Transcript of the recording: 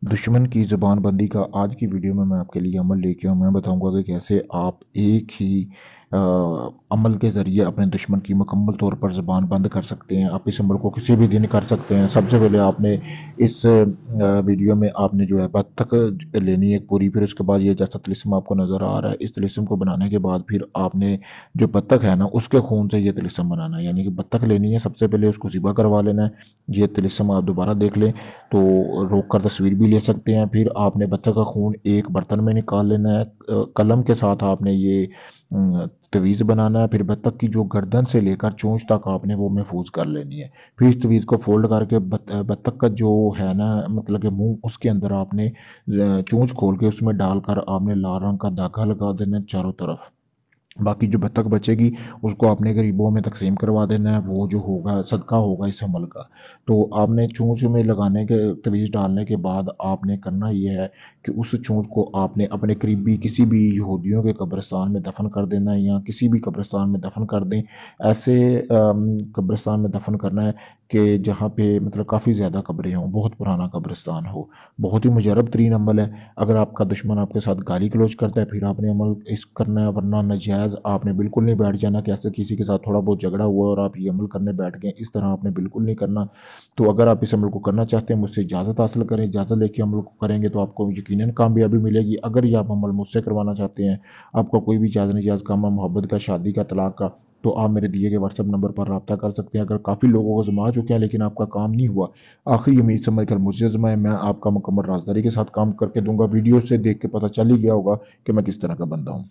दुश्मन की ज़बान बंदी का आज की वीडियो में मैं आपके लिए अमल लेके आया हूँ। मैं बताऊंगा कि कैसे आप एक ही अ, अमल के ज़रिए अपने दुश्मन की मुकम्मल तौर पर ज़बान बंद कर सकते हैं। आप इस अमल को किसी भी दिन कर सकते हैं। सबसे पहले आपने इस वीडियो में आपने जो है बत्तख लेनी है पूरी, फिर उसके बाद ये जैसा तिलिस्म आपको नज़र आ रहा है, इस तिलिस्म को बनाने के बाद फिर आपने जो बत्तख है ना उसके खून से ये तिलिस्म बनाना है। यानी कि बत्तख लेनी है, सबसे पहले उसको ज़िबा करवा लेना है। ये तिलिस्म आप दोबारा देख लें तो रोक कर तस्वीर भी ले सकते हैं। फिर आपने बच्चे का खून एक बर्तन में निकाल लेना है। कलम के साथ आपने ये तवीज़ बनाना है। फिर बत्तख की जो गर्दन से लेकर चोंच तक आपने वो महफूज कर लेनी है। फिर इस तवीज़ को फोल्ड करके बत्तख का जो है ना, मतलब कि मुंह, उसके अंदर आपने चोंच खोल के उसमें डालकर आपने लाल रंग का धागा लगा देना है चारों तरफ। बाकी जो बतख बचेगी उसको आपने गरीबों में तकसीम करवा देना है। वो जो होगा सदका होगा इस अमल का। तो आपने चोंच में लगाने के तवीज़ डालने के बाद आपने करना ये है कि उस चोंच को आपने अपने करीबी किसी भी यहूदियों के कब्रिस्तान में दफन कर देना है, या किसी भी कब्रिस्तान में दफन कर दें। ऐसे कब्रिस्तान में दफन करना है कि जहाँ पे मतलब काफ़ी ज़्यादा कब्रें हों, बहुत पुराना कब्रिस्तान हो। बहुत ही मुजरब तरीन अमल है। अगर आपका दुश्मन आपके साथ गाली गलौज करता है फिर आपने अमल इस करना है, वरना नजायज़ आपने बिल्कुल नहीं बैठ जाना कि ऐसे किसी के साथ थोड़ा बहुत झगड़ा हुआ और आप ये अमल करने बैठ गए, इस तरह आपने बिल्कुल नहीं करना। तो अगर आप इस अमल को करना चाहते हैं मुझसे इजाज़त हासिल करें। इजाज़त लेके अमल को करेंगे तो आपको यकीनन कामयाबी मिलेगी। अगर ये आप अमल मुझसे करवाना चाहते हैं, आपका कोई भी जायज़ नाजायज़ काम है, मोहब्बत का, शादी का, तलाक का, तो आप मेरे दिए गए व्हाट्सएप नंबर पर रब्ता कर सकते हैं। अगर काफ़ी लोगों को आजमा चुके हैं लेकिन आपका काम नहीं हुआ, आखिरी उम्मीद समझ कर मुझे आजमाएं। मैं आपका मुकम्मल राजदारी के साथ काम करके दूंगा। वीडियो से देख के पता चल ही गया होगा कि मैं किस तरह का बंदा हूँ।